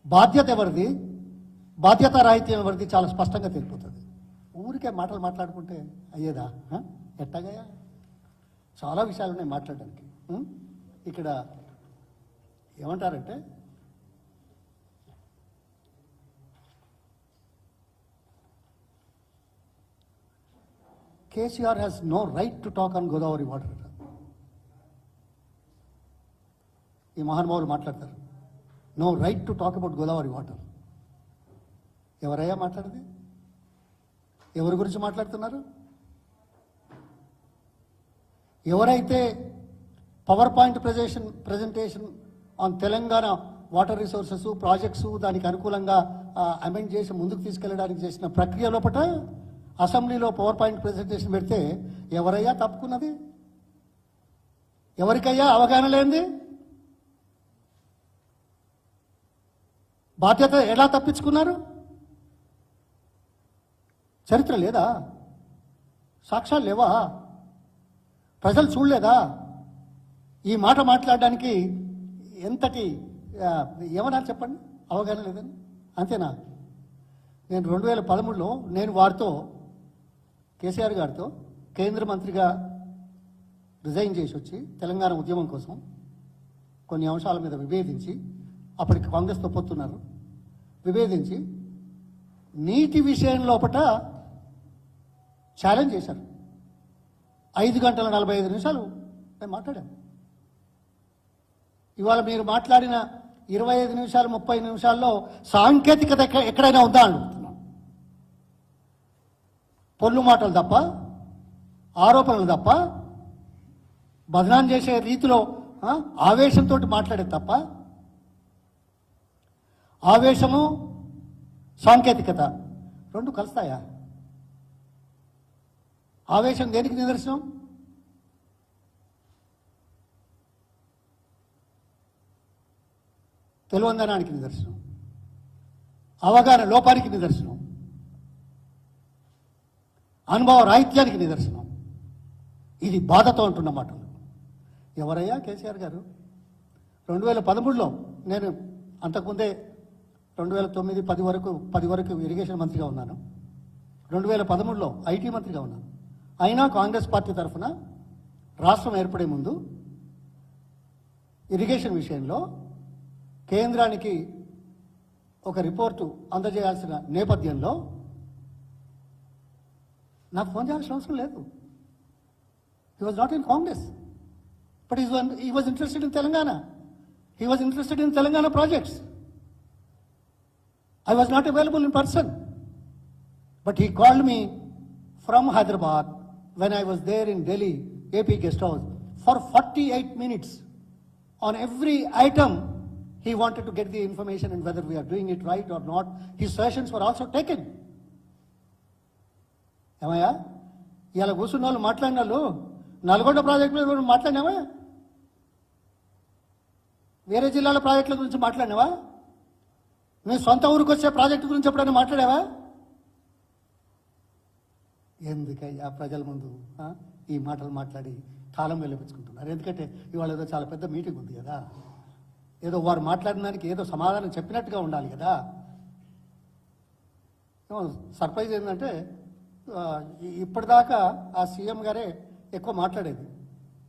బాధ్యత ఎవరిది, బాధ్యత రాహిత్యం ఎవరిది చాలా స్పష్టంగా తెలిపోతుంది. ఊరికే మాటలు మాట్లాడుకుంటే అయ్యేదా? ఎట్టగయా? చాలా విషయాలు ఉన్నాయి మాట్లాడడానికి. ఇక్కడ ఏమంటారంటే KCR has no right to talk on Godavari water. ఈ మహానుభావులు మాట్లాడతారు, no right to talk about Godavari water. ఎవరయ్యా మాట్లాడేది? ఎవరి గురించి మాట్లాడుతున్నారు? ఎవరైతే power point presentation on Telangana water resources projects దానికి అనుకూలంగా అమెండ్ చేసి ముందుకు తీసుకెళ్ళడానికి చేసిన ప్రక్రియ లోపల అసెంబ్లీలో పవర్ పాయింట్ ప్రజెంటేషన్ పెడితే ఎవరయ్యా తప్పుకున్నది? ఎవరికయ్యా అవగాహన లేనిది? బాధ్యత ఎలా తప్పించుకున్నారు? చరిత్ర లేదా? సాక్ష్యాలు లేవా? ప్రజలు చూడలేదా? ఈ మాట మాట్లాడడానికి ఎంతటి ఏమన్నారు చెప్పండి? అవగాహన లేదని అంతేనా? నేను 2013లో నేను వారితో కేసీఆర్ గారితో కేంద్ర మంత్రిగా రిజైన్ చేసి వచ్చి తెలంగాణ ఉద్యమం కోసం కొన్ని అంశాల మీద విభేదించి, అప్పటికి కాంగ్రెస్తో పొత్తున్నారు, విభేదించి నీటి విషయం లోపల ఛాలెంజ్ చేశారు. 5 గంటల 45 నిమిషాలు మేము మాట్లాడాము. ఇవాళ మీరు మాట్లాడిన 25 నిమిషాలు 30 నిమిషాల్లో సాంకేతికత ఎక్కడైనా ఉందా అడుగుతున్నాను. పొల్లు మాటలు తప్ప, ఆరోపణలు తప్ప, బదనాం చేసే రీతిలో ఆవేశంతో మాట్లాడేది తప్ప. ఆవేశము సాంకేతికత రెండు కలుస్తాయా? ఆవేశం దేనికి నిదర్శనం? తెలివందనానికి నిదర్శనం, అవగాహన లోపానికి నిదర్శనం, అనుభవ రాహిత్యానికి నిదర్శనం. ఇది బాధతో అంటున్న మాటలు. ఎవరయ్యా కేసీఆర్ గారు? 2013లో నేను అంతకుముందే 2009, 10 వరకు ఇరిగేషన్ మంత్రిగా ఉన్నాను. 2013లో ఐటీ మంత్రిగా ఉన్నాను. అయినా కాంగ్రెస్ పార్టీ తరఫున రాష్ట్రం ఏర్పడే ముందు ఇరిగేషన్ విషయంలో కేంద్రానికి ఒక రిపోర్టు అందజేయాల్సిన నేపథ్యంలో నాకు ఫోన్ చేయాల్సిన అవసరం లేదు. He was not in Congress, but he was interested in Telangana. He was interested in Telangana projects. I was not available in person, but he called me from Hyderabad when I was there in Delhi, AP Guest House, for 48 minutes. On every item, he wanted to get the information and whether we are doing it right or not. His suggestions were also taken. ఏమయ్యా ఇలా కూర్చున్న వాళ్ళు మాట్లాడిన వాళ్ళు Nalgonda project మీద మాట్లాడినావా? వేరే జిల్లాల ప్రాజెక్టుల గురించి మాట్లాడినావా? నీ సొంత ఊరికి వచ్చే ప్రాజెక్టు గురించి ఎప్పుడైనా మాట్లాడావా? ఎందుకయ్యా ప్రజల ముందు ఈ మాటలు మాట్లాడి కాలం వెళ్ళిపించుకుంటున్నారు? ఎందుకంటే ఇవాళ ఏదో చాలా పెద్ద మీటింగ్ ఉంది కదా, ఏదో వారు మాట్లాడిన దానికి ఏదో సమాధానం చెప్పినట్టుగా ఉండాలి కదా. సర్ప్రైజ్ ఏంటంటే ఇప్పటిదాకా ఆ సీఎం గారే ఎక్కువ మాట్లాడేది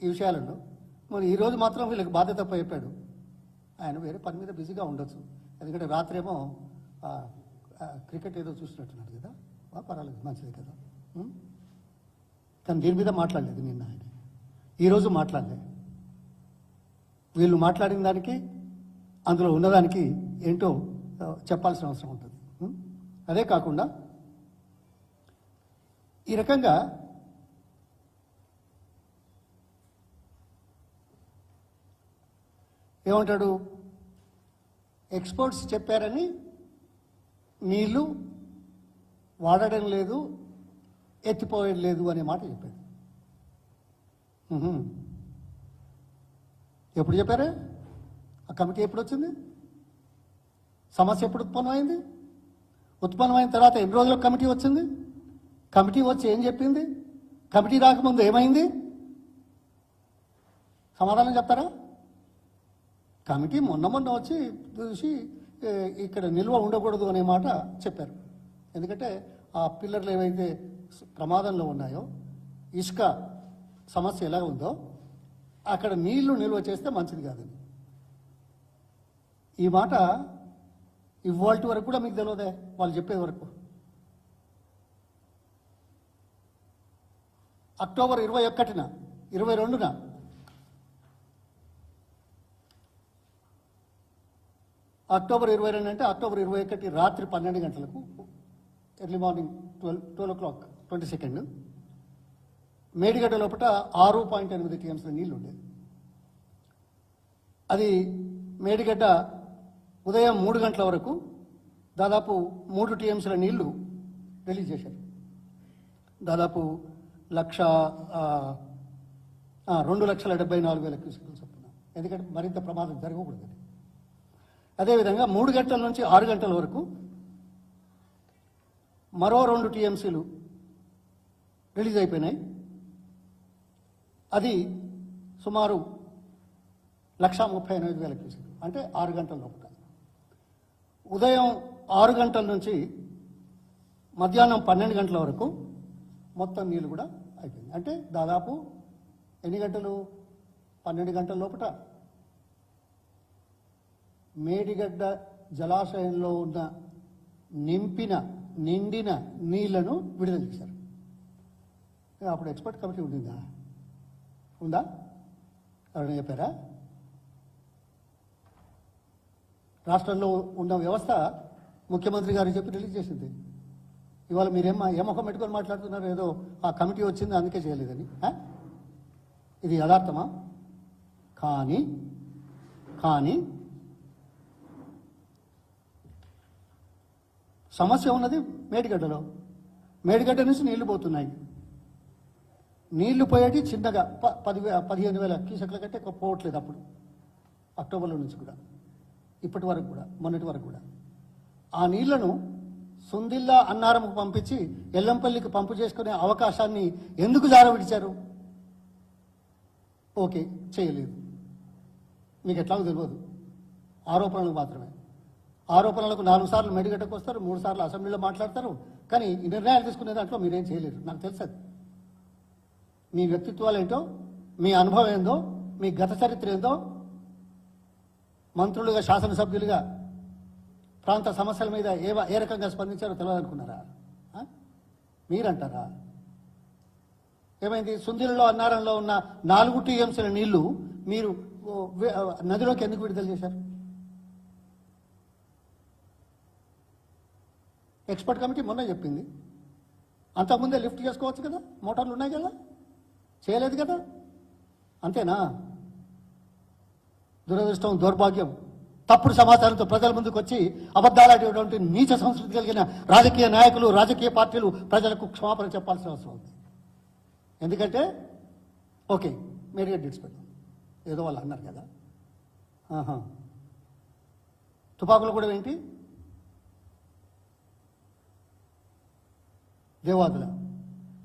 ఈ విషయాలలో. మరి ఈరోజు మాత్రం వీళ్ళకి బాధ్యత చెప్పాడు. ఆయన వేరే పని మీద బిజీగా ఉండొచ్చు, ఎందుకంటే రాత్రి ఏమో క్రికెట్ ఏదో చూసినట్టున్నారు కదా. పర్వాలేదు, మంచిది కదా. కానీ దీని మీద మాట్లాడలేదు నిన్న ఆయన, ఈరోజు మాట్లాడలేదు. వీళ్ళు మాట్లాడిన దానికి అందులో ఉన్నదానికి ఏంటో చెప్పాల్సిన అవసరం ఉంటుంది. అదే కాకుండా ఈ రకంగా ఏమంటాడు, ఎక్స్పర్ట్స్ చెప్పారని నీళ్లు వాడడం లేదు, ఎత్తిపోయడం లేదు అనే మాట చెప్పాడు. ఎప్పుడు చెప్పారే? ఆ కమిటీ ఎప్పుడు వచ్చింది? సమస్య ఎప్పుడు ఉత్పన్నమైంది? ఉత్పన్నమైన తర్వాత ఎన్ని రోజులకు కమిటీ వచ్చింది? కమిటీ వచ్చి ఏం చెప్పింది? కమిటీ రాకముందు ఏమైంది? సమాధానం చెప్తారా? కమిటీ మొన్న వచ్చి చూసి ఇక్కడ నిల్వ ఉండకూడదు అనే మాట చెప్పారు. ఎందుకంటే ఆ పిల్లర్లు ఏవైతే ప్రమాదంలో ఉన్నాయో, ఇసుక సమస్య ఎలా ఉందో అక్కడ నీళ్లు నిల్వ చేస్తే మంచిది కాదని. ఈ మాట ఇవాల్టి వరకు కూడా మీకు తెలియదే, వాళ్ళు చెప్పే వరకు. అక్టోబర్ 21న 22న అక్టోబర్ 22 అంటే అక్టోబర్ 21 రాత్రి 12 గంటలకు, early morning 12 o'clock 22nd, Medigadda లోపల 6.8 టీఎంసీల నీళ్లు ఉండేది. అది మేడిగడ్డ ఉదయం 3 గంటల వరకు దాదాపు 3 టీఎంసీల నీళ్లు రిలీజ్ చేశారు. దాదాపు 2,74,000 క్యూసెక్లు చొప్పున. ఎందుకంటే మరింత ప్రమాదం జరగకూడదు. అదేవిధంగా 3 గంటల నుంచి 6 గంటల వరకు మరో 2 టీఎంసీలు రిలీజ్ అయిపోయినాయి. అది సుమారు 1,38,000 క్యూసెక్లు, అంటే 6 గంటల లోపల. ఉదయం 6 గంటల నుంచి మధ్యాహ్నం 12 గంటల వరకు మొత్తం నీళ్ళు కూడా అయిపోయింది. అంటే దాదాపు ఎన్ని గంటలు? 12 గంటల లోపల మేడిగడ్డ జలాశయంలో ఉన్న నిండిన నీళ్లను విడుదల చేశారు. అప్పుడు ఎక్స్పర్ట్ కమిటీ ఉందా? ఎవరైనా చెప్పారా? రాష్ట్రంలో ఉన్న వ్యవస్థ ముఖ్యమంత్రి గారు చెప్పి రిలీజ్ చేసింది. ఇవాళ ఏమొక పెట్టుకొని మాట్లాడుతున్నారు, ఏదో ఆ కమిటీ వచ్చింది అందుకే చేయలేదని. ఇది యథార్థమా? కానీ సమస్య ఉన్నది మేడిగడ్డలో. మేడిగడ్డ నుంచి నీళ్లు పోతున్నాయి. నీళ్లు పోయేటి చిన్నగా 15,000 క్యూసెక్ల కంటే ఎక్కువ పోవట్లేదు. అప్పుడు అక్టోబర్లో నుంచి కూడా ఇప్పటి వరకు కూడా, మొన్నటి వరకు కూడా ఆ నీళ్లను సుందిల్లా అన్నారంకు పంపించి ఎల్లంపల్లికి పంపు చేసుకునే అవకాశాన్ని ఎందుకు జారవిడిచారు? ఓకే, చేయలేదు. మీకు ఎట్లాగో తెలియదు, ఆరోపణలు మాత్రమే. ఆరోపణలకు 4 సార్లు మేడిగడ్డకు వస్తారు, 3 సార్లు అసెంబ్లీలో మాట్లాడతారు. కానీ ఈ నిర్ణయాలు తీసుకునే దాంట్లో మీరేం చేయలేరు. నాకు తెలుసు మీ వ్యక్తిత్వాలు ఏంటో, మీ అనుభవం ఏందో, మీ గత చరిత్ర ఏందో. మంత్రులుగా, శాసనసభ్యులుగా ప్రాంత సమస్యల మీద ఏ రకంగా స్పందించారో తెలియాలనుకున్నారా? మీరంటారా? ఏమైంది? సుందిలలో అన్నారంలో ఉన్న 4 టీఎంసీల నీళ్లు మీరు నదిలోకి ఎందుకు విడుదల చేశారు? ఎక్స్పర్ట్ కమిటీ మొన్న చెప్పింది. అంతకుముందే లిఫ్ట్ చేసుకోవచ్చు కదా, మోటార్లు ఉన్నాయి కదా, చేయలేదు కదా. అంతేనా? దురదృష్టం, దౌర్భాగ్యం, తప్పుడు సమాచారంతో ప్రజల ముందుకు వచ్చి అబద్ధాలాడేటువంటి నీచ సంస్కృతి కలిగిన రాజకీయ నాయకులు, రాజకీయ పార్టీలు ప్రజలకు క్షమాపణ చెప్పాల్సిన అవసరం ఉంది. ఎందుకంటే ఓకే, మేడిగడ్డ విడిచిపెట్టాం, ఏదో వాళ్ళు అన్నారు కదా. తుపాకులు కూడా ఏంటి?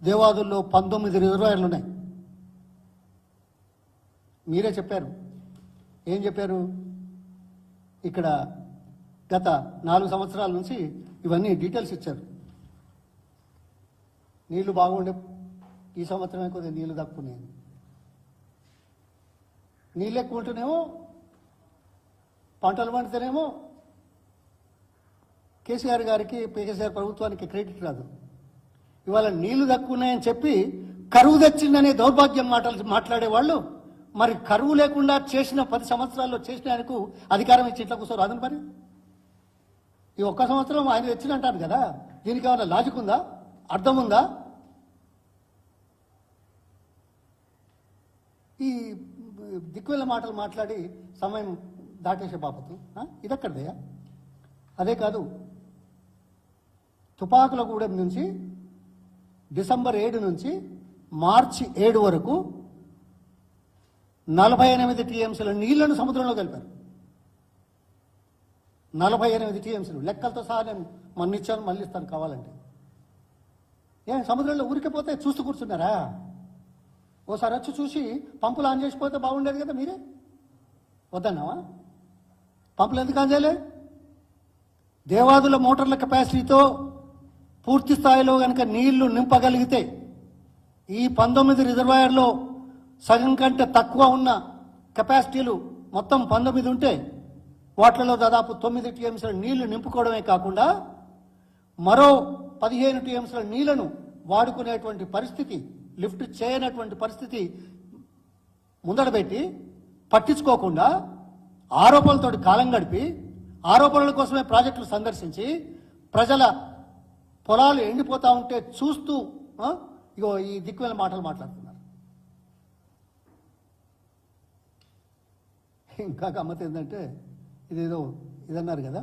దేవాదుల్లో 19 రిజర్వాయర్లు ఉన్నాయి. మీరే చెప్పారు. ఏం చెప్పారు? ఇక్కడ గత 4 సంవత్సరాల నుంచి ఇవన్నీ డీటెయిల్స్ ఇచ్చారు. నీళ్లు బాగుండే ఈ సంవత్సరమే కొద్దిగా నీళ్లు తక్కువనే. నీళ్ళు ఎక్కువ ఉంటేనేమో పంటలు పండితేనేమో కేసీఆర్ గారికి, కేసీఆర్ ప్రభుత్వానికి క్రెడిట్ రాదు. ఇవాళ నీళ్లు తక్కువ ఉన్నాయని చెప్పి కరువు తెచ్చిందనే దౌర్భాగ్యం మాట్లాడేవాళ్ళు మరి కరువు లేకుండా చేసిన 10 సంవత్సరాల్లో చేసిన ఆయనకు అధికారం ఇచ్చి ఇట్లా కూర్చోరు అదని. మరి ఈ 1 సంవత్సరం ఆయన తెచ్చినంటారు కదా, దీనికి ఏమైనా లాజిక్ ఉందా? అర్థం ఉందా? ఈ దిక్కువెళ్ళ మాటలు మాట్లాడి సమయం దాటేసే బాపతు ఇదక్కడదయ్యా. అదే కాదు, తుపాకులగూడెం నుంచి డిసెంబర్ 7 నుంచి మార్చి 7 వరకు 48 టీఎంసీల నీళ్లను సముద్రంలో కలిపారు. 48 టీఎంసీలు లెక్కలతో సహా నేను మన్నిచ్చాను, మళ్ళీ ఇస్తాను కావాలంటే. సముద్రంలో ఊరికిపోతే చూస్తూ కూర్చున్నారా? ఓసారి వచ్చి చూసి పంపులు ఆన్ చేసిపోతే బాగుండేది కదా. మీరే వద్దన్నావా? పంపులు ఎందుకు ఆన్ చేయలే? దేవాదుల మోటార్ల కెపాసిటీతో పూర్తి స్థాయిలో కనుక నీళ్లు నింపగలిగితే ఈ 19 రిజర్వాయర్లో సగం కంటే తక్కువ ఉన్న కెపాసిటీలు మొత్తం 19 ఉంటే వాటిలో దాదాపు 9 టీఎంసీల నీళ్లు నింపుకోవడమే కాకుండా మరో 15 టీఎంసీల నీళ్లను వాడుకునేటువంటి పరిస్థితి, లిఫ్ట్ చేయనటువంటి పరిస్థితి ముందడబెట్టి పట్టించుకోకుండా ఆరోపణలతో కాలం గడిపి ఆరోపణల కోసమే ప్రాజెక్టులు సందర్శించి ప్రజల పొలాలు ఎండిపోతా ఉంటే చూస్తూ ఇగో ఈ దిక్కువెల మాటలు మాట్లాడుతున్నారు. ఇంకా గమ్మత్ ఏంటంటే ఇదేదో ఇదన్నారు కదా,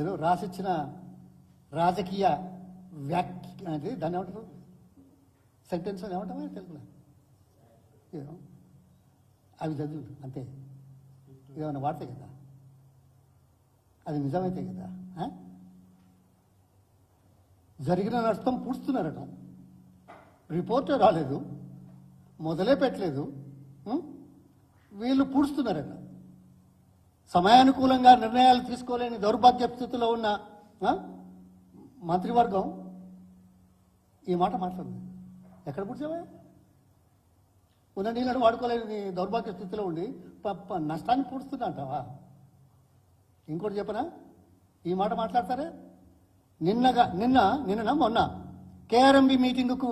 ఏదో రాసిచ్చిన రాజకీయ వ్యాఖ్య అంటే దాన్ని ఏమంటారు, సెంటెన్స్ అని ఏమంటామా తెలుగులో, అవి చదువు అంతే, ఏమైనా వాడతాయి కదా, అది నిజమైతే కదా. జరిగిన నష్టం పూడుస్తున్నారట, రిపోర్టే రాలేదు, మొదలే పెట్టలేదు, వీళ్ళు పూడుస్తున్నారట. సమయానుకూలంగా నిర్ణయాలు తీసుకోలేని దౌర్భాగ్య స్థితిలో ఉన్న మంత్రివర్గం ఈ మాట మాట్లాడింది. ఎక్కడ పూడ్చావా? ఉన్న నీళ్ళని వాడుకోలేని దౌర్భాగ్య స్థితిలో ఉండి నష్టాన్ని పూడుస్తున్నా అంటావా? ఇంకోటి చెప్పనా, ఈ మాట మాట్లాడతారే. నిన్న మొన్న కేఆర్ఎంబి మీటింగుకు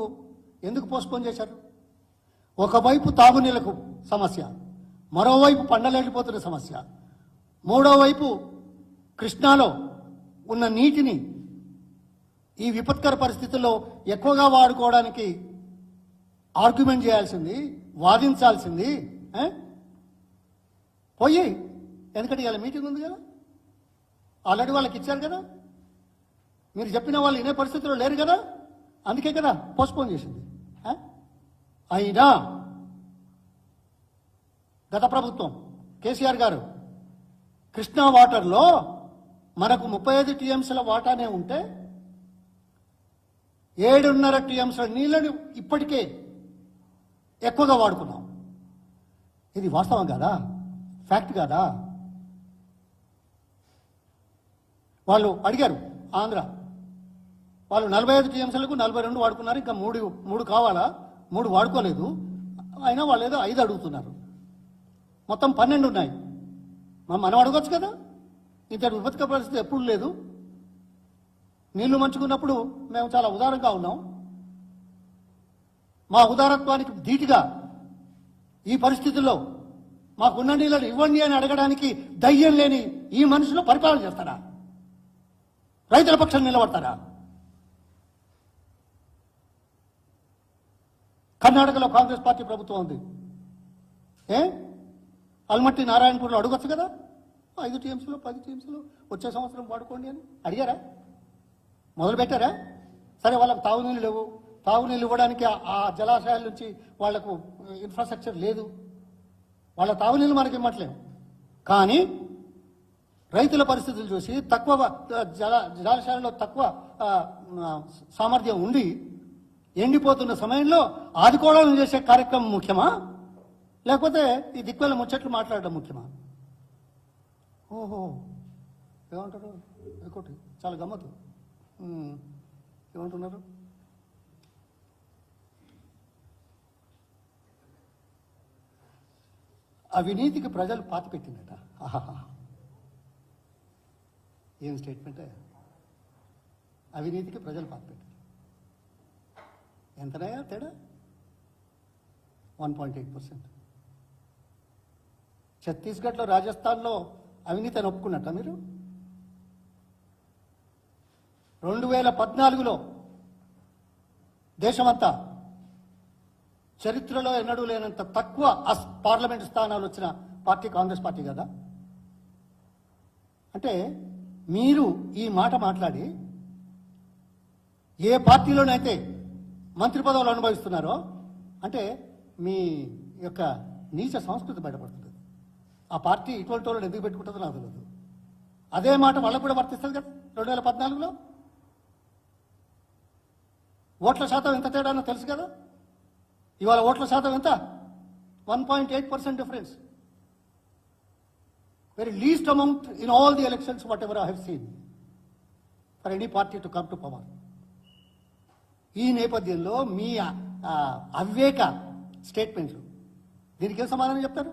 ఎందుకు పోస్ట్పోన్ చేశారు? ఒకవైపు తాగునీళ్లకు సమస్య, మరోవైపు పండలేడిపోతున్న సమస్య, మూడో వైపు కృష్ణాలో ఉన్న నీటిని ఈ విపత్కర పరిస్థితుల్లో ఎక్కువగా వాడుకోవడానికి ఆర్గ్యుమెంట్ చేయాల్సింది, వాదించాల్సింది పోయి. ఎందుకంటే ఇవాళ మీటింగ్ ఉంది కదా, ఆల్రెడీ వాళ్ళకి ఇచ్చారు కదా, మీరు చెప్పిన వాళ్ళు ఇనే పరిస్థితుల్లో లేరు కదా, అందుకే కదా పోస్ట్పోన్ చేసింది. అయినా గత ప్రభుత్వం కేసీఆర్ గారు కృష్ణా వాటర్లో మనకు 35 టీఎంసీల వాటానే ఉంటే 7.5 టీఎంసీల నీళ్లను ఇప్పటికే ఎక్కువగా వాడుకున్నాం. ఇది వాస్తవం కాదా? ఫ్యాక్ట్ కాదా? వాళ్ళు అడిగారు, ఆంధ్ర వాళ్ళు 45 టీఎంసీలకు 42 వాడుకున్నారు, ఇంకా మూడు కావాలా, 3 వాడుకోలేదు, అయినా వాళ్ళు ఏదో 5 అడుగుతున్నారు, మొత్తం 12 ఉన్నాయి. మనం అడగొచ్చు కదా, ఇంత విపత్కర పరిస్థితి ఎప్పుడు లేదు, నీళ్లు మంచుకున్నప్పుడు మేము చాలా ఉదారంగా ఉన్నాం, మా ఉదారత్వానికి ధీటుగా ఈ పరిస్థితుల్లో మాకున్న నీళ్ళని ఇవ్వండి అని అడగడానికి ధైర్యం లేని ఈ మనుషులు పరిపాలన చేస్తారా? రైతుల పక్షాన్ని నిలబడతారా? కర్ణాటకలో కాంగ్రెస్ పార్టీ ప్రభుత్వం ఉంది, అల్మట్టి నారాయణపూర్లో అడగొచ్చు కదా, 5 టీఎంసీలు 10 టీఎంసీలు వచ్చే సంవత్సరం వాడుకోండి అని అడిగారా? మొదలు పెట్టారా? సరే, వాళ్ళకు తాగునీళ్ళు లేవు, తాగునీళ్ళు ఇవ్వడానికి ఆ జలాశయాల నుంచి వాళ్లకు ఇన్ఫ్రాస్ట్రక్చర్ లేదు, వాళ్ళ తాగునీళ్ళు మనకి ఇవ్వట్లేము. కానీ రైతుల పరిస్థితులు చూసి తక్కువ జలాశయాల్లో తక్కువ సామర్థ్యం ఉండి ఎండిపోతున్న సమయంలో ఆదుకోవడం చేసే కార్యక్రమం ముఖ్యమా, లేకపోతే ఈ దిక్కుల ముచ్చట్లు మాట్లాడడం ముఖ్యమా? ఓహో, ఏమంటారు? ఇంకోటి చాలా గమ్మత్తు, ఏమంటున్నారు? అవినీతికి ప్రజలు పాతి పెట్టిందట. ఏం స్టేట్మెంటే? అవినీతికి ప్రజలు పాతి పెట్టారు. ఎంతనయ్యా తేడా? 1.8%. ఛత్తీస్గఢ్లో, రాజస్థాన్లో అవినీతి అని ఒప్పుకున్నట్ట మీరు? 2014లో దేశమంతా చరిత్రలో ఎన్నడూ లేనంత తక్కువ పార్లమెంట్ స్థానాలు వచ్చిన పార్టీ కాంగ్రెస్ పార్టీ కదా. అంటే మీరు ఈ మాట మాట్లాడి ఏ పార్టీలోనైతే మంత్రి పదవులు అనుభవిస్తున్నారో అంటే మీ యొక్క నీచ సంస్కృతి బయటపడుతుంది. ఆ పార్టీ ఇటువంటి వాళ్ళు ఎందుకు పెట్టుకుంటుందో నాకు తెలియదు. అదే మాట వాళ్ళకు కూడా వర్తిస్తుంది కదా. 2014లో ఓట్ల శాతం ఎంత తేడానో తెలుసు కదా. ఇవాళ ఓట్ల శాతం ఎంత? 1.8% difference. Very least amount in all the elections, whatever I have seen, for any party to come to power. ఈ నేపథ్యంలో మీ అవివేక స్టేట్మెంట్లు దీనికి ఏం సమాధానం చెప్తారు?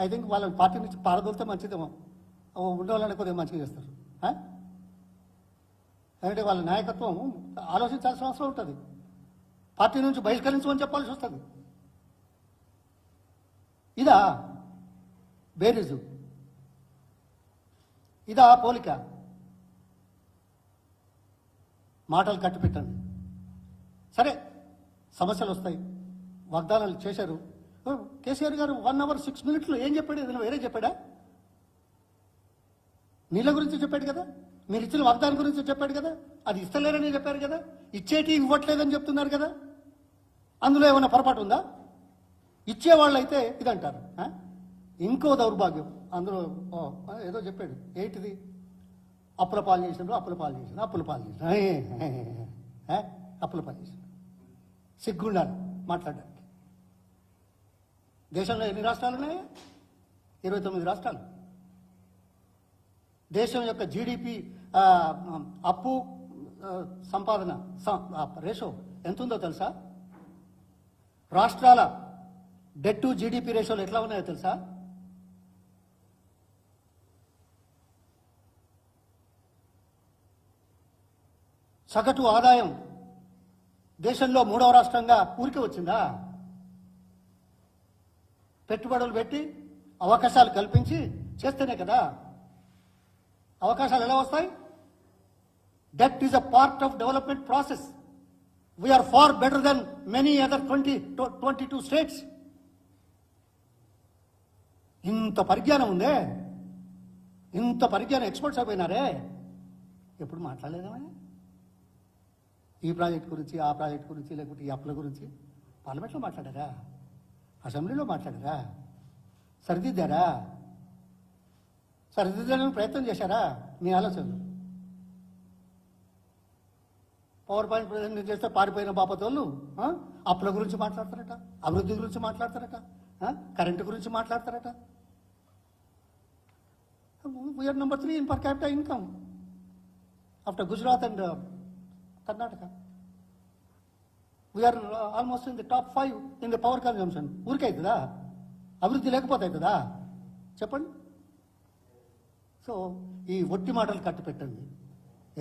ఐ థింక్ వాళ్ళ పార్టీ నుంచి పారదోలితే మంచిదేమో, ఉండవాలని కొద్దిగా మంచిగా చేస్తారు. ఎందుకంటే వాళ్ళ నాయకత్వం ఆలోచించాల్సిన అవసరం ఉంటుంది. పార్టీ నుంచి బహిష్కరించమని చెప్పాల్సి వస్తుంది. ఇదా బేరీజు? ఇదా పోలిక? మాటలు కట్టి పెట్టండి. సరే, సమస్యలు వస్తాయి, వాగ్దానాలు చేశారు. కేసీఆర్ గారు 1 hour 6 minutes ఏం చెప్పాడు? ఏదైనా వేరే చెప్పాడా? నీళ్ళ గురించి చెప్పాడు కదా, మీరు ఇచ్చిన వాగ్దానం గురించి చెప్పాడు కదా, అది ఇస్తలేరని చెప్పారు కదా, ఇచ్చేటి ఇవ్వట్లేదని చెప్తున్నారు కదా. అందులో ఏమైనా పొరపాటు ఉందా? ఇచ్చేవాళ్ళు అయితే ఇదంటారు. ఇంకో దౌర్భాగ్యం అందులో ఏదో చెప్పాడు, ఏంటిది? అప్పుల పాలు చేసినాడు, అప్పుల పాలు చేసిన, అప్పుల పాలు చేసిన, అప్పుల పాలు చేసిన. సిగ్గుండాలి మాట్లాడడానికి. దేశంలో ఎన్ని రాష్ట్రాలు ఉన్నాయి? 29 రాష్ట్రాలు. దేశం యొక్క జీడిపి అప్పు సంపాదన రేషో ఎంత ఉందో తెలుసా? రాష్ట్రాల డెట్ టు జీడిపి రేషోలు ఎట్లా ఉన్నాయో తెలుసా? సగటు ఆదాయం దేశంలో 3వ రాష్ట్రంగా ఊరికే వచ్చిందా? పెట్టుబడులు పెట్టి అవకాశాలు కల్పించి చేస్తేనే కదా. అవకాశాలు ఎలా వస్తాయి? Debt is a part of development process. We're far better than many other 22 states. ఇంత పరిజ్ఞానం ఉందే, ఇంత పరిజ్ఞానం ఎక్స్పర్ట్స్ అయిపోయినారే, ఎప్పుడు మాట్లాడలేదేమా? ఈ ప్రాజెక్ట్ గురించి, ఆ ప్రాజెక్ట్ గురించి, లేకపోతే ఈ అప్పుల గురించి పార్లమెంట్లో మాట్లాడారా? అసెంబ్లీలో మాట్లాడారా? సరిదిద్దారా? సరిదిద్దడానికి ప్రయత్నం చేశారా? మీ ఆలోచనలు. పవర్ పాయింట్ ప్రజెంటేషన్ చేస్తే పారిపోయిన బాపతోళ్ళు అప్పుల గురించి మాట్లాడతారట, అభివృద్ధి గురించి మాట్లాడతారట, కరెంటు గురించి మాట్లాడతారట. We are number 3 in per capital income after Gujarat and Karnataka. We are almost in the top 5 in the power consumption. ఊరికే అవుతుందా? అభివృద్ధి లేకపోతే అవుతుందా? చెప్పండి. సో ఈ ఒట్టి మాటలు కట్టి పెట్టండి.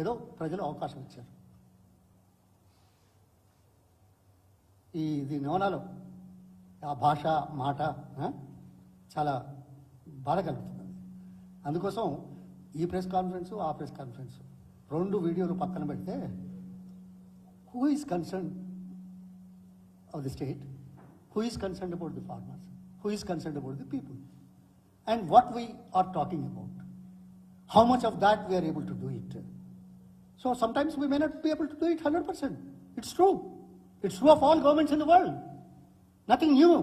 ఏదో ప్రజలు అవకాశం ఇచ్చారు. ఇది నవనాలో ఆ భాష మాట చాలా బాధ కలుగుతుంది. అందుకోసం ఈ ప్రెస్ కాన్ఫరెన్స్, ఆ ప్రెస్ కాన్ఫరెన్స్ 2 వీడియోలు పక్కన పెడితే, who is concerned of the state, who is concerned about the farmers, who is concerned about the people, and what we are talking about, how much of that we are able to do it. So sometimes we may not be able to do it 100%. It's true. It's true of all governments in the world. Nothing new.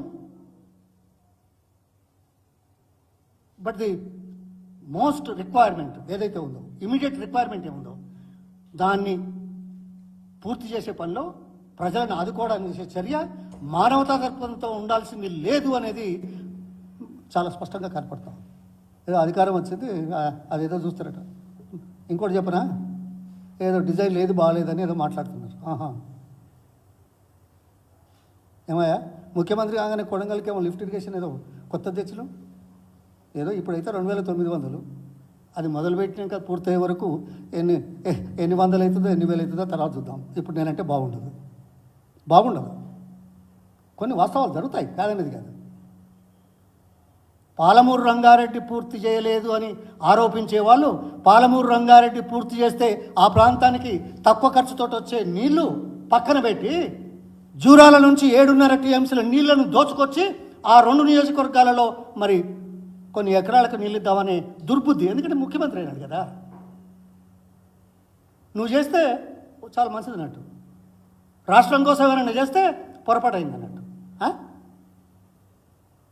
But the most requirement ఏదైతే ఉందో, immediate requirement ఏముందో, దాన్ని పూర్తి చేసే పనిలో ప్రజలను ఆదుకోవడానికి చేసే చర్య మానవతా దృక్పథంతో ఉండాల్సింది లేదు అనేది చాలా స్పష్టంగా కనపడతాం. ఏదో అధికారం వచ్చింది అదేదో చూస్తారట. ఇంకోటి చెప్పనా, ఏదో డిజైన్ లేదు, బాగాలేదని ఏదో మాట్లాడుతున్నారు. ఏమయ్యా, ముఖ్యమంత్రి కాగానే కొడంగల్కి ఏమో లిఫ్ట్ ఇరిగేషన్ ఏదో కొత్త తెచ్చిన, ఏదో ఇప్పుడైతే 2900, అది మొదలుపెట్టినాక పూర్తయ్యే వరకు ఎన్ని వందలు అవుతుందో, ఎన్ని వేలు అవుతుందో తర్వాత చూద్దాం. ఇప్పుడు నేనంటే బాగుండదు. కొన్ని వాస్తవాలు జరుగుతాయి, కాదనేది కాదు. పాలమూరు రంగారెడ్డి పూర్తి చేయలేదు అని ఆరోపించే వాళ్ళు, పాలమూరు రంగారెడ్డి పూర్తి చేస్తే ఆ ప్రాంతానికి తక్కువ ఖర్చుతో వచ్చే నీళ్లు పక్కన పెట్టి జూరాల నుంచి 7.5 TMCల నీళ్లను దోచుకొచ్చి ఆ 2 నియోజకవర్గాలలో మరి కొన్ని ఎకరాలకు నీళ్ళు ఇద్దామనే దుర్బుద్ధి. ఎందుకంటే ముఖ్యమంత్రి అయినాడు కదా, నువ్వు చేస్తే చాలా మంచిది అన్నట్టు, రాష్ట్రం కోసం ఎవరైనా చేస్తే పొరపాటు అయింది అన్నట్టు.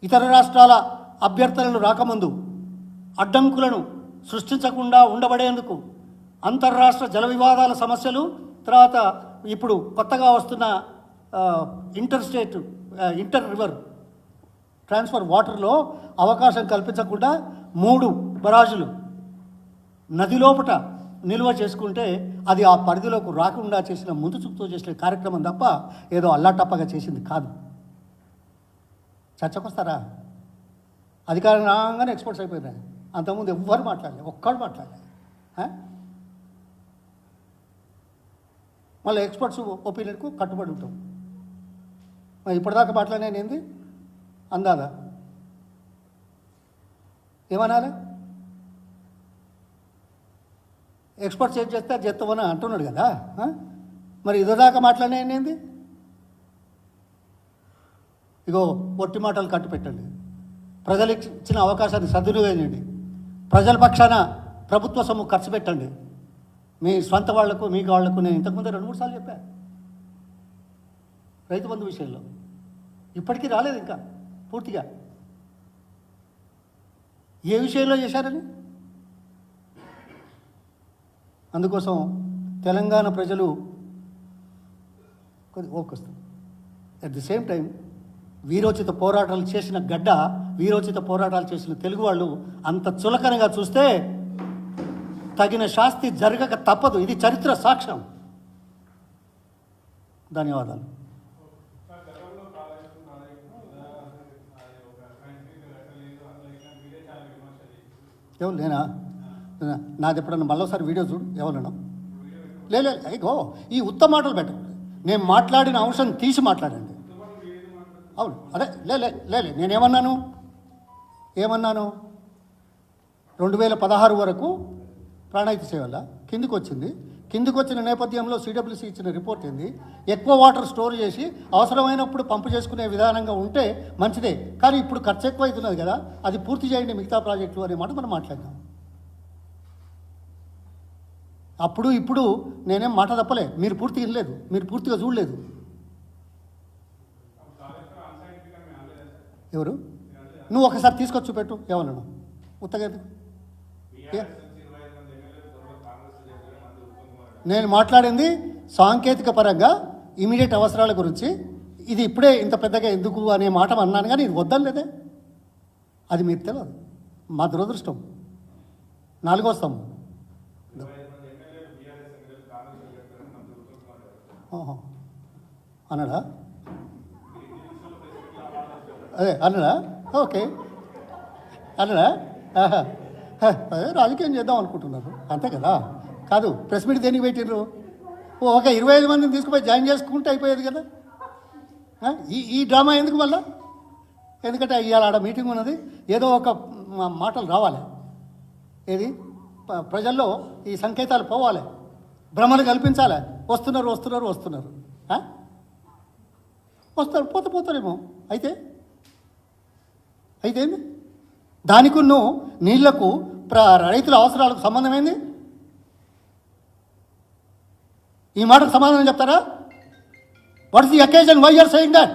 ఇతర రాష్ట్రాల అభ్యర్థనలు రాకముందు అడ్డంకులను సృష్టించకుండా ఉండబడేందుకు అంతర్రాష్ట్ర జల వివాదాల సమస్యలు, తర్వాత ఇప్పుడు కొత్తగా వస్తున్న inter state inter river transfer వాటర్లో అవకాశం కల్పించకుండా 3 బరాజులు నది లోపట నిల్వ చేసుకుంటే అది ఆ పరిధిలోకి రాకుండా చేసిన ముందు చూపుతో చేసిన కార్యక్రమం తప్ప ఏదో అల్లాటప్పగా చేసింది కాదు. చర్చకు వస్తారా? అధికారం రాగానే ఎక్స్పోర్ట్స్ అయిపోయినాయి. అంతకుముందు ఎవ్వరు మాట్లాడలేదు, ఒక్కడు మాట్లాడలేదు. మళ్ళీ ఎక్స్పర్ట్స్ ఒపీనియన్కు కట్టుబడి ఉంటాం. మరి ఇప్పటిదాకా మాట్లాడిన ఏంది అందాదా? ఏమనాలి? ఎక్స్పర్ట్స్ ఏం చేస్తే అది చేస్తామని అంటున్నాడు కదా. మరి ఇదిదాకా మాట్లాడిన ఏంది? ఇగో ఒట్టి మాటలు కట్టు పెట్టండి. ప్రజలకు ఇచ్చిన అవకాశాన్ని సద్వినియోగం చేయండి. ప్రజల పక్షాన ప్రభుత్వ సొమ్ము ఖర్చు పెట్టండి. మీ సొంత వాళ్లకు మీకు వాళ్లకు నేను ఇంతకుముందే 2-3 సార్లు చెప్పాను రైతు బంధు విషయంలో. ఇప్పటికీ రాలేదు ఇంకా పూర్తిగా. ఏ విషయంలో చేశారని? అందుకోసం తెలంగాణ ప్రజలు ఓకొస్తారు. అట్ ది సేమ్ టైం వీరోచిత పోరాటాలు చేసిన గడ్డ, వీరోచిత పోరాటాలు చేసిన తెలుగు వాళ్ళు అంత చులకనగా చూస్తే తగిన శాస్తి జరగక తప్పదు. ఇది చరిత్ర సాక్ష్యం. ధన్యవాదాలు. ఎవరు నేనా? నాది ఎప్పుడన్నా మళ్ళీసారి వీడియో చూడు. ఎవరన్నా లేదు. అయ్యో ఈ ఉత్త మాటలు పెట్టండి. నేను మాట్లాడిన అంశం తీసి మాట్లాడండి. అవును, అదే లే నేనేమన్నాను? 2016 వరకు ప్రాణహిత సేవల కిందికి వచ్చింది. కిందికి వచ్చిన నేపథ్యంలో సిడబ్ల్యూసీ ఇచ్చిన రిపోర్ట్ ఏంది? ఎక్కువ వాటర్ స్టోర్ చేసి అవసరమైనప్పుడు పంపు చేసుకునే విధానంగా ఉంటే మంచిదే, కానీ ఇప్పుడు ఖర్చు ఎక్కువ అవుతున్నది కదా, అది పూర్తి చేయండి మిగతా ప్రాజెక్టులు అనే మాట మనం మాట్లాడినాం. అప్పుడు ఇప్పుడు నేనేం మాట తప్పలే. మీరు పూర్తిగా వినలేదు, మీరు పూర్తిగా చూడలేదు. ఎవరు? నువ్వు ఒకసారి తీసుకొచ్చి చూపెట్టు. ఏమన్నాను ఉత్తగా? నేను మాట్లాడింది సాంకేతిక పరంగా ఇమీడియట్ అవసరాల గురించి. ఇది ఇప్పుడే ఇంత పెద్దగా ఎందుకు అనే మాట అన్నాను, కానీ ఇది వద్దని లేదే. అది మీరు తెలియదు. మా దురదృష్టం. 4వ స్తంభం అన్నాడా? అదే అన్నాడా? ఓకే అన్నాడా? అదే రాజకీయం చేద్దాం అనుకుంటున్నారు అంతే కదా. కాదు, ప్రెస్ మీట్ దేనికి పెట్టిండ్రు? ఒక 25 మందిని తీసుకుపోయి జాయిన్ చేసుకుంటే అయిపోయేది కదా. ఈ డ్రామా ఎందుకు మళ్ళా? ఎందుకంటే ఇవాళ ఆడ మీటింగ్ ఉన్నది, ఏదో ఒక మాటలు రావాలి. ఏది ప్రజల్లో ఈ సంకేతాలు పోవాలి, భ్రమలు కల్పించాలి. వస్తున్నారు వస్తారు, పోతారేమో. అయితే ఏంది దానికి? నీళ్లకు రైతుల అవసరాలకు సంబంధమైంది. ఈ మాటకు సమాధానం చెప్తారా? What is the occasion why you're saying that?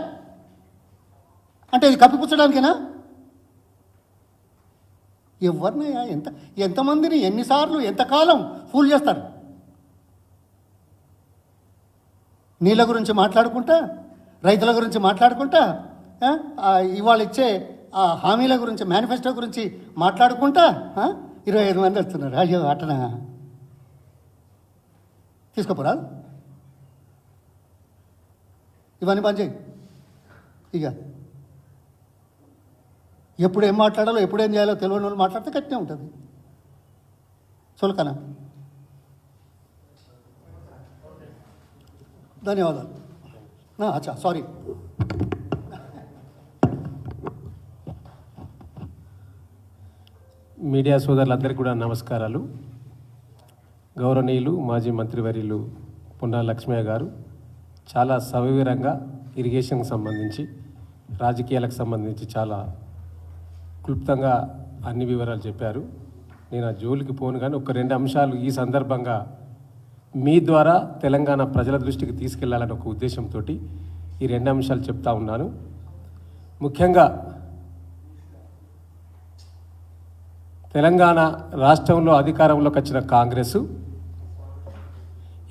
అంటే ఇది కప్పిపుచ్చడానికేనా? ఎవరినయ్యా ఎంతమందిని ఎన్నిసార్లు ఎంతకాలం ఫూల్ చేస్తారు? నీళ్ళ గురించి మాట్లాడుకుంటా, రైతుల గురించి మాట్లాడుకుంటా, ఇవాళ ఇచ్చే హామీల గురించి, మేనిఫెస్టో గురించి మాట్లాడుకుంటా 25 మంది వస్తున్నారు. అయ్యో అటనా? తీసుకోపోరా? ఇవన్నీ బంద్ చేయి. ఇక ఎప్పుడు ఏం మాట్లాడాలో, ఎప్పుడు ఏం చేయాలో తెలియని వాళ్ళు మాట్లాడితే కట్టినే ఉంటుంది. చులకనా? ధన్యవాదాలు. అచ్చా, సారీ. మీడియా సోదరులందరికీ కూడా నమస్కారాలు. గౌరవనీయులు మాజీ మంత్రివర్యులు పొన్నాల లక్ష్మయ్య గారు చాలా సవివరంగా ఇరిగేషన్కి సంబంధించి, రాజకీయాలకు సంబంధించి చాలా క్లుప్తంగా అన్ని వివరాలు చెప్పారు. నేను ఆ జోలికి పోను, కానీ ఒక 2 అంశాలు ఈ సందర్భంగా మీ ద్వారా తెలంగాణ ప్రజల దృష్టికి తీసుకెళ్లాలని ఒక ఉద్దేశంతో ఈ 2 అంశాలు చెప్తా ఉన్నాను. ముఖ్యంగా తెలంగాణ రాష్ట్రంలో అధికారంలోకి వచ్చిన కాంగ్రెస్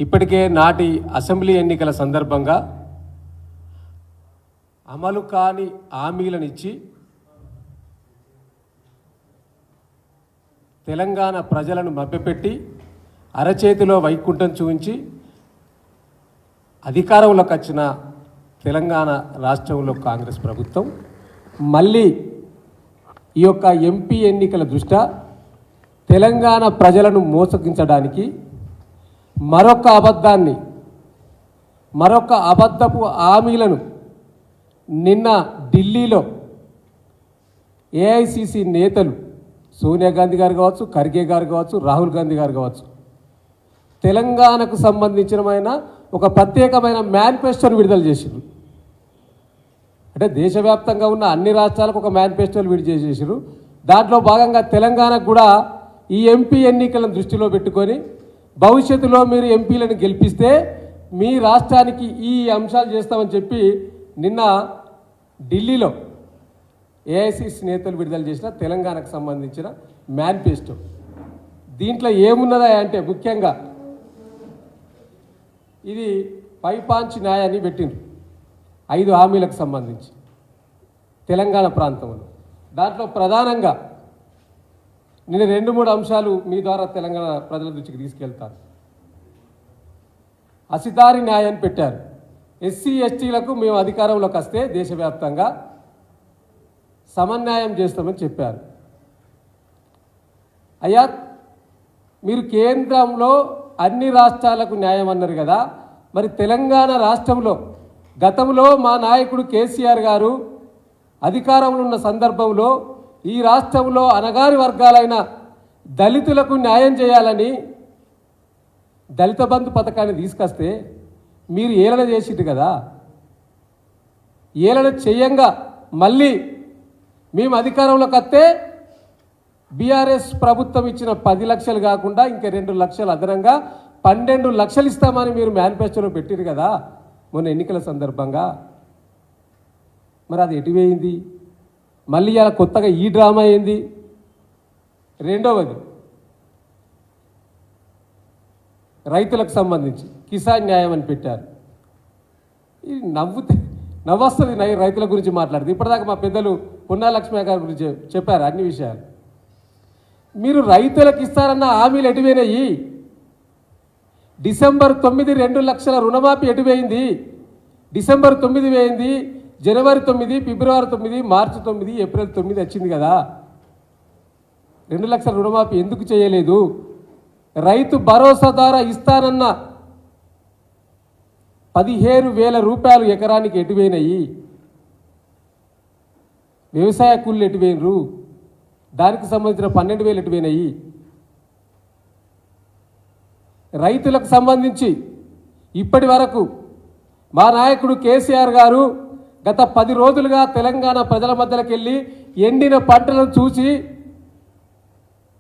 ఇప్పటికే నాటి అసెంబ్లీ ఎన్నికల సందర్భంగా అమలు కాని హామీలను ఇచ్చి తెలంగాణ ప్రజలను మభ్యపెట్టి అరచేతిలో వైకుంఠం చూపించి అధికారంలోకి వచ్చిన తెలంగాణ రాష్ట్రంలో కాంగ్రెస్ ప్రభుత్వం మళ్ళీ ఈ యొక్క ఎంపీ ఎన్నికల దృష్ట్యా తెలంగాణ ప్రజలను మోసగించడానికి మరొక అబద్ధపు హామీలను నిన్న ఢిల్లీలో ఏఐసిసి నేతలు సోనియా గాంధీ గారు కావచ్చు, ఖర్గే గారు కావచ్చు, రాహుల్ గాంధీ గారు కావచ్చు, తెలంగాణకు సంబంధించిన ఒక ప్రత్యేకమైన మేనిఫెస్టోను విడుదల చేసిండ్రు. అంటే దేశవ్యాప్తంగా ఉన్న అన్ని రాష్ట్రాలకు ఒక మేనిఫెస్టోలు విడుదల చేసిండ్రు. దాంట్లో భాగంగా తెలంగాణకు కూడా ఈ ఎంపీ ఎన్నికలను దృష్టిలో పెట్టుకొని భవిష్యత్తులో మీరు ఎంపీలను గెలిపిస్తే మీ రాష్ట్రానికి ఈ అంశాలు చేస్తామని చెప్పి నిన్న ఢిల్లీలో ఏఐసిసి నేతలు విడుదల చేసిన తెలంగాణకు సంబంధించిన మేనిఫెస్టో. దీంట్లో ఏమున్నదా అంటే ముఖ్యంగా ఇది పైపాంచి న్యాయాన్ని పెట్టిండ్రు 5 హామీలకు సంబంధించి తెలంగాణ ప్రాంతంలో. దాంట్లో ప్రధానంగా నేను 2-3 అంశాలు మీ ద్వారా తెలంగాణ ప్రజల దృష్టికి తీసుకెళ్తాను. అసిదారి న్యాయాన్ని పెట్టారు. ఎస్సీ ఎస్టీలకు మేము అధికారంలోకి వస్తే దేశవ్యాప్తంగా సమన్యాయం చేస్తామని చెప్పారు. అయ్యా మీరు కేంద్రంలో అన్ని రాష్ట్రాలకు న్యాయం అన్నారు కదా, మరి తెలంగాణ రాష్ట్రంలో గతంలో మా నాయకుడు కేసీఆర్ గారు అధికారంలో ఉన్న సందర్భంలో ఈ రాష్ట్రంలో అణగారి వర్గాలైన దళితులకు న్యాయం చేయాలని దళిత బంధు పథకాన్ని తీసుకొస్తే మీరు ఏలన చేసిట్టు కదా. ఏలన చేయంగా మళ్ళీ మేము అధికారంలోకి వస్తే బీఆర్ఎస్ ప్రభుత్వం ఇచ్చిన 10 లక్షలు కాకుండా ఇంకా 2 లక్షలు అదనంగా 12 లక్షలు ఇస్తామని మీరు మేనిఫెస్టోలో పెట్టారు కదా మొన్న ఎన్నికల సందర్భంగా. మరి అది ఎటువైంది? మళ్ళీ అలా కొత్తగా ఈ డ్రామా అయింది. రెండవది రైతులకు సంబంధించి కిసాన్ న్యాయం అని పెట్టారు. ఇది నవ్వొస్తుంది రైతుల గురించి మాట్లాడితే. ఇప్పటిదాకా మా పెద్దలు పొన్నా లక్ష్మయ్య గారి గురించి చెప్పారు అన్ని విషయాలు. మీరు రైతులకు ఇస్తారన్న హామీలు ఎటువైనాయి? డిసెంబర్ 9 2 లక్షల రుణమాఫీ ఎటువైంది? డిసెంబర్ 9 వేయింది, జనవరి 9, ఫిబ్రవరి 9, మార్చి 9, ఏప్రిల్ 9 వచ్చింది కదా. 2 లక్షల రుణమాఫీ ఎందుకు చేయలేదు? రైతు భరోసా ద్వారా ఇస్తానన్న 15,000 రూపాయలు ఎకరానికి ఎటువైనాయి? వ్యవసాయ కూలీలు ఎటువైనరు? దానికి సంబంధించిన 12,000 ఎటువైనాయి? రైతులకు సంబంధించి ఇప్పటి వరకు మా నాయకుడు కేసీఆర్ గారు గత 10 రోజులుగా తెలంగాణ ప్రజల మధ్యలోకి వెళ్ళి ఎండిన పంటలను చూసి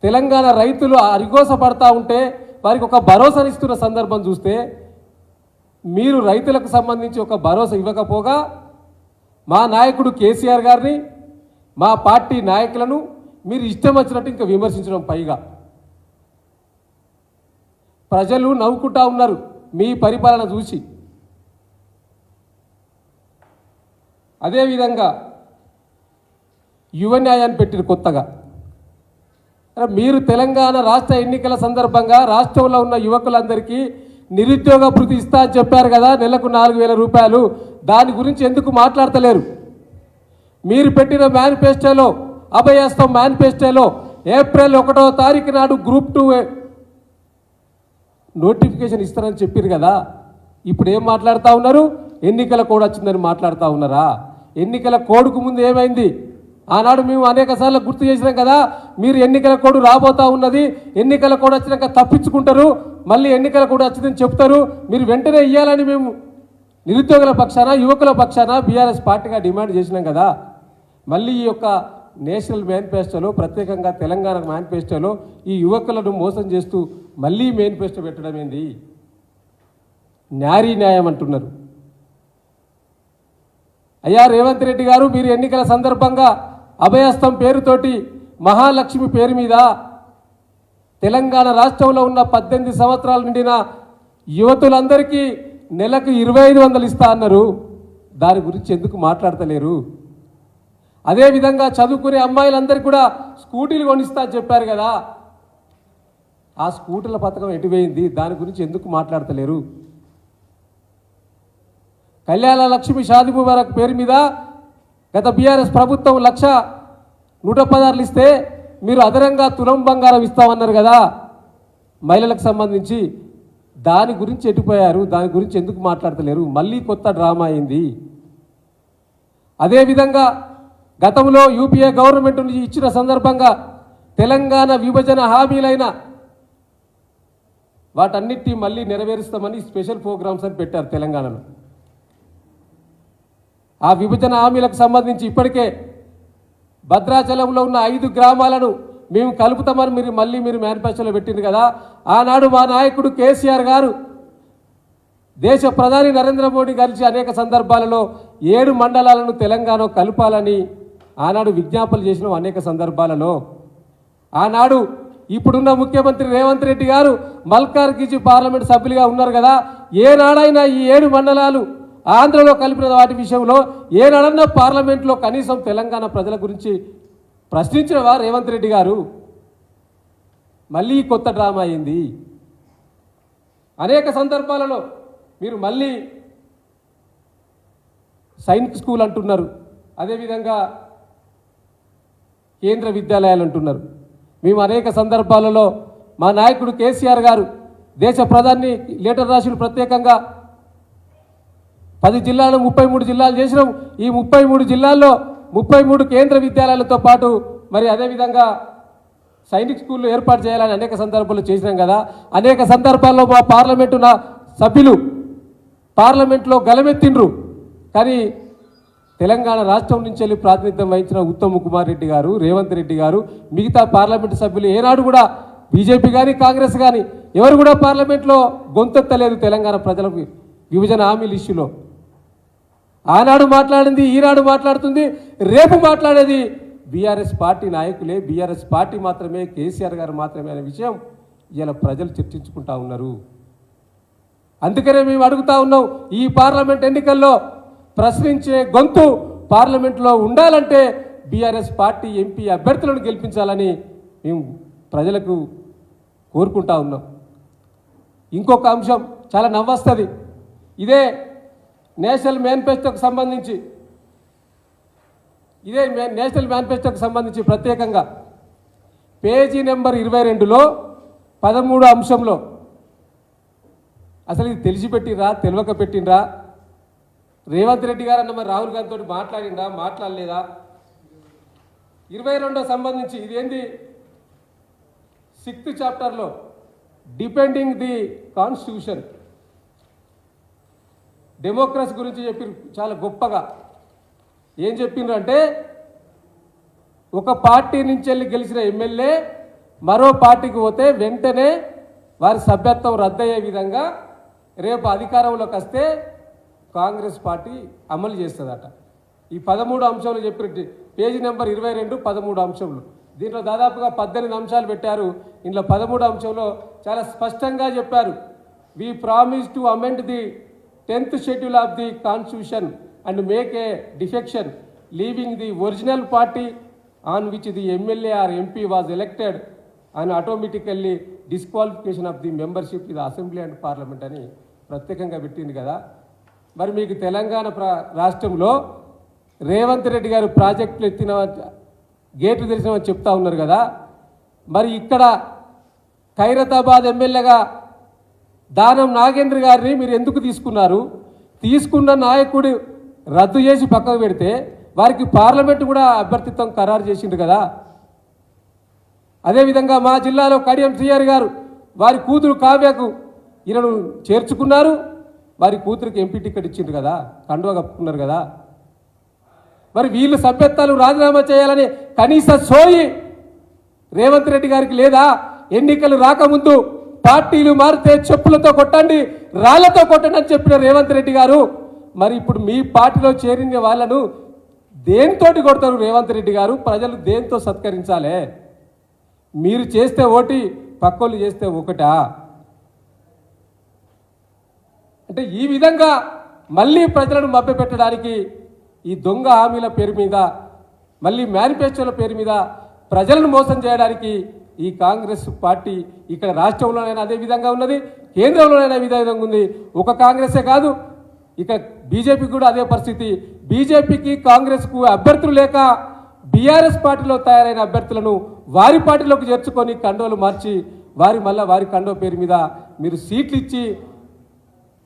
తెలంగాణ రైతులు అరిగోస పడతా ఉంటే వారికి ఒక భరోసానిస్తున్న సందర్భం చూస్తే మీరు రైతులకు సంబంధించి ఒక భరోసా ఇవ్వకపోగా మా నాయకుడు కేసీఆర్ గారిని, మా పార్టీ నాయకులను మీరు ఇష్టం వచ్చినట్టు ఇంకా విమర్శించడం. పైగా ప్రజలు నవ్వుకుంటా ఉన్నారు మీ పరిపాలన చూసి. అదేవిధంగా యువ న్యాయాన్ని పెట్టిన కొత్తగా. మీరు తెలంగాణ రాష్ట్ర ఎన్నికల సందర్భంగా రాష్ట్రంలో ఉన్న యువకులందరికీ నిరుద్యోగ భృతి ఇస్తా అని చెప్పారు కదా, నెలకు 4,000 రూపాయలు. దాని గురించి ఎందుకు మాట్లాడతలేరు? మీరు పెట్టిన మేనిఫెస్టోలో, అభయహస్తం మేనిఫెస్టోలో ఏప్రిల్ 1వ తారీఖు నాడు గ్రూప్ 2 నోటిఫికేషన్ ఇస్తారని చెప్పారు కదా. ఇప్పుడు ఏం మాట్లాడుతూ ఉన్నారు? ఎన్నికల కోడ్ వచ్చిందని మాట్లాడుతూ ఉన్నారా? ఎన్నికల కోడ్కు ముందు ఏమైంది? ఆనాడు మేము అనేక సార్లు గుర్తు చేసినాం కదా, మీరు ఎన్నికల కోడ్ రాబోతా ఉన్నది, ఎన్నికల కోడ్ వచ్చినాక తప్పించుకుంటారు, మళ్ళీ ఎన్నికల కోడ్ వచ్చిందని చెప్తారు, మీరు వెంటనే ఇవ్వాలని మేము నిరుద్యోగుల పక్షాన, యువకుల పక్షాన బీఆర్ఎస్ పార్టీగా డిమాండ్ చేసినాం కదా. మళ్ళీ ఈ యొక్క నేషనల్ మేనిఫెస్టోలో, ప్రత్యేకంగా తెలంగాణ మేనిఫెస్టోలో ఈ యువకులను మోసం చేస్తూ మళ్ళీ మేనిఫెస్టో పెట్టడం ఏంది? న్యాయం అంటున్నారు. అయ్యా రేవంత్ రెడ్డి గారు, మీరు ఎన్నికల సందర్భంగా అభయహస్తం పేరుతోటి మహాలక్ష్మి పేరు మీద తెలంగాణ రాష్ట్రంలో ఉన్న 18 సంవత్సరాలు నిండిన యువతులందరికీ నెలకు 2,500 ఇస్తా అన్నారు. దాని గురించి ఎందుకు మాట్లాడతలేరు? అదేవిధంగా చదువుకునే అమ్మాయిలందరికీ కూడా స్కూటీలు కొనిస్తా చెప్పారు కదా, ఆ స్కూటీల పథకం ఎటువైంది? దాని గురించి ఎందుకు మాట్లాడతలేరు? కళ్యాణ లక్ష్మి షాదీ ముబారక్ పేరు మీద గత బీఆర్ఎస్ ప్రభుత్వం 1,116 ఇస్తే మీరు అదనంగా తులం బంగారం ఇస్తామన్నారు కదా మహిళలకు సంబంధించి, దాని గురించి ఎటుపోయారు? దాని గురించి ఎందుకు మాట్లాడతలేరు? మళ్ళీ కొత్త డ్రామా అయింది. అదేవిధంగా గతంలో యూపీఏ గవర్నమెంట్ నుంచి ఇచ్చిన సందర్భంగా తెలంగాణ విభజన హామీలైన వాటన్నిటినీ మళ్ళీ నెరవేరుస్తామని స్పెషల్ ప్రోగ్రామ్స్ అని పెట్టారు తెలంగాణలో. ఆ విభజన హామీలకు సంబంధించి ఇప్పటికే భద్రాచలంలో ఉన్న 5 గ్రామాలను మేము కలుపుతామని మీరు మేనిఫెస్టోలో పెట్టింది కదా. ఆనాడు మా నాయకుడు కేసీఆర్ గారు దేశ ప్రధాని నరేంద్ర మోడీ కలిసి అనేక సందర్భాలలో 7 మండలాలను తెలంగాణ కలపాలని ఆనాడు విజ్ఞాపనలు చేసిన అనేక సందర్భాలలో. ఆనాడు ఇప్పుడున్న ముఖ్యమంత్రి రేవంత్ రెడ్డి గారు మల్కార్గిరి పార్లమెంట్ సభ్యులుగా ఉన్నారు కదా, ఏనాడైనా ఈ 7 మండలాలు ఆంధ్రలో కలిపిన వాటి విషయంలో ఏనాడన్నా పార్లమెంట్లో కనీసం తెలంగాణ ప్రజల గురించి ప్రశ్నించినవా రేవంత్ రెడ్డి గారు? మళ్ళీ కొత్త డ్రామా అయింది. అనేక సందర్భాలలో మీరు మళ్ళీ సైనిక్ స్కూల్ అంటున్నారు, అదేవిధంగా కేంద్ర విద్యాలయాలు అంటున్నారు. మేము అనేక సందర్భాలలో మా నాయకుడు కేసీఆర్ గారు దేశ ప్రధాని లెటర్ రాసిన ప్రత్యేకంగా 10 జిల్లాలు 33 జిల్లాలు చేసినాం. ఈ 33 జిల్లాల్లో 33 కేంద్ర విద్యాలయాలతో పాటు మరి అదేవిధంగా సైనిక్ స్కూళ్ళు ఏర్పాటు చేయాలని అనేక సందర్భాల్లో చేసినాం కదా. అనేక సందర్భాల్లో మా పార్లమెంటు సభ్యులు పార్లమెంట్లో గలమెత్తిండ్రు. కానీ తెలంగాణ రాష్ట్రం నుంచి వెళ్ళి ప్రాతినిధ్యం వహించిన ఉత్తమ్ కుమార్ రెడ్డి గారు, రేవంత్ రెడ్డి గారు, మిగతా పార్లమెంటు సభ్యులు ఏనాడు కూడా బీజేపీ కానీ కాంగ్రెస్ కానీ ఎవరు కూడా పార్లమెంట్లో గొంతెత్తలేదు తెలంగాణ ప్రజలకు విభజన హామీల ఇష్యూలో. ఆనాడు మాట్లాడింది ఈనాడు మాట్లాడుతుంది, రేపు మాట్లాడేది బీఆర్ఎస్ పార్టీ నాయకులే, బీఆర్ఎస్ పార్టీ మాత్రమే, కేసీఆర్ గారు మాత్రమే అనే విషయం ఇలా ప్రజలు చర్చించుకుంటా ఉన్నారు. అందుకనే మేము అడుగుతా ఉన్నాం, ఈ పార్లమెంట్ ఎన్నికల్లో ప్రశ్నించే గొంతు పార్లమెంట్లో ఉండాలంటే బీఆర్ఎస్ పార్టీ ఎంపీ అభ్యర్థులను గెలిపించాలని మేము ప్రజలకు కోరుకుంటా ఉన్నాం. ఇంకొక అంశం చాలా నవ్వొస్తుంది. ఇదే నేషనల్ మేనిఫెస్టోకి సంబంధించి ప్రత్యేకంగా పేజీ నెంబర్ 22లో 13 అంశంలో అసలు ఇది తెలిసి పెట్టినరా తెలియక పెట్టినరా? రేవంత్ రెడ్డి గారు అన్న మరి రాహుల్ గారితో మాట్లాడిందా మాట్లాడలేదా? 22 సంబంధించి ఇదేంది 6th చాప్టర్లో డిపెండింగ్ ది కాన్స్టిట్యూషన్ డెమోక్రసీ గురించి చెప్పి చాలా గొప్పగా ఏం చెప్పిండ్రు అంటే, ఒక పార్టీ నుంచి వెళ్ళి గెలిచిన ఎమ్మెల్యే మరో పార్టీకి పోతే వెంటనే వారి సభ్యత్వం రద్దయ్యే విధంగా రేపు అధికారంలోకి వస్తే కాంగ్రెస్ పార్టీ అమలు చేస్తుందట. ఈ 13 అంశాలు చెప్పినట్టు పేజీ నెంబర్ 22 13 అంశంలో దీంట్లో దాదాపుగా 18 అంశాలు పెట్టారు. ఇందులో 13 అంశంలో చాలా స్పష్టంగా చెప్పారు, we promise to amend the 10th schedule of the constitution and make a defection leaving the original party on which the MLA or MP was elected and automatically disqualification of the membership ఇది assembly and parliament అని ప్రత్యేకంగా పెట్టింది కదా. మరి మీకు తెలంగాణ రాష్ట్రంలో రేవంత్ రెడ్డి గారు ప్రాజెక్టులు ఎత్తిన గేట్లు తెరిచినామని చెప్తా ఉన్నారు కదా, మరి ఇక్కడ ఖైరతాబాద్ ఎమ్మెల్యేగా దానం నాగేంద్ర గారిని మీరు ఎందుకు తీసుకున్నారు? తీసుకున్న నాయకుడు రద్దు చేసి పక్కకు పెడితే వారికి పార్లమెంటు కూడా అభ్యర్థిత్వం ఖరారు చేసిండు కదా. అదేవిధంగా మా జిల్లాలో కడియం శ్రీహరి గారు వారి కూతురు కావ్యకు ఈయనను చేర్చుకున్నారు, వారి కూతురికి ఎంపీ టికెట్ ఇచ్చిండ్రు కదా, కండువా కప్పుకున్నారు కదా. మరి వీళ్ళు సభ్యత్వాలు రాజీనామా చేయాలని కనీస సోయి రేవంత్ రెడ్డి గారికి లేదా? ఎన్నికలు రాకముందు పార్టీలు మారితే చెప్పులతో కొట్టండి, రాళ్లతో కొట్టండి అని చెప్పిన రేవంత్ రెడ్డి గారు మరి ఇప్పుడు మీ పార్టీలో చేరిన వాళ్ళను దేనితోటి కొడతారు రేవంత్ రెడ్డి గారు? ప్రజలు దేంతో సత్కరించాలి? మీరు చేస్తే ఓటి, పక్కోళ్ళు చేస్తే ఒకటా? అంటే ఈ విధంగా మళ్ళీ ప్రజలను మభ్యపెట్టడానికి ఈ దొంగ హామీల పేరు మీద, మళ్ళీ మేనిఫెస్టోల పేరు మీద ప్రజలను మోసం చేయడానికి ఈ కాంగ్రెస్ పార్టీ ఇక్కడ రాష్ట్రంలోనైనా అదే విధంగా ఉన్నది, కేంద్రంలోనైనా విధంగా ఉంది. ఒక కాంగ్రెసే కాదు, ఇక బీజేపీ కూడా అదే పరిస్థితి. బీజేపీకి కాంగ్రెస్కు అభ్యర్థులు లేక బీఆర్ఎస్ పార్టీలో తయారైన అభ్యర్థులను వారి పార్టీలోకి చేర్చుకొని కండోలు మార్చి వారి కండో పేరు మీద మీరు సీట్లు ఇచ్చి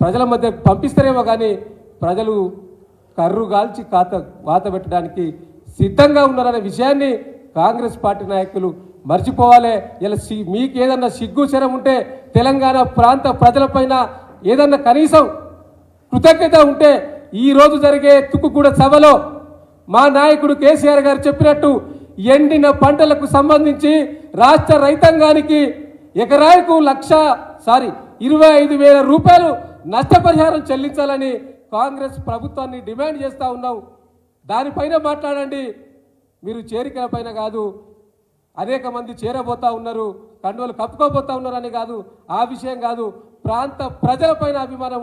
ప్రజల మధ్య పంపిస్తారేమో కానీ ప్రజలు కర్రు గాల్చి వాత పెట్టడానికి సిద్ధంగా ఉన్నారనే విషయాన్ని కాంగ్రెస్ పార్టీ నాయకులు మర్చిపోవాలి. ఇలా మీకు ఏదన్నా సిగ్గు శరం ఉంటే తెలంగాణ ప్రాంత ప్రజలపైన ఏదన్నా కనీసం కృతజ్ఞత ఉంటే ఈ రోజు జరిగే తుక్కుగూడ సభలో మా నాయకుడు కేసీఆర్ గారు చెప్పినట్టు ఎండిన పంటలకు సంబంధించి రాష్ట్ర రైతాంగానికి ఎకరాకు 25,000 రూపాయలు నష్టపరిహారం చెల్లించాలని కాంగ్రెస్ ప్రభుత్వాన్ని డిమాండ్ చేస్తూ ఉన్నాం. దానిపైన మాట్లాడండి. మీరు చేరికల పైన కాదు, అనేక మంది చేరబోతా ఉన్నారు, కండువలు కప్పుకోబోతా ఉన్నారని కాదు, ఆ విషయం కాదు, ప్రాంత ప్రజలపైన అభిమానం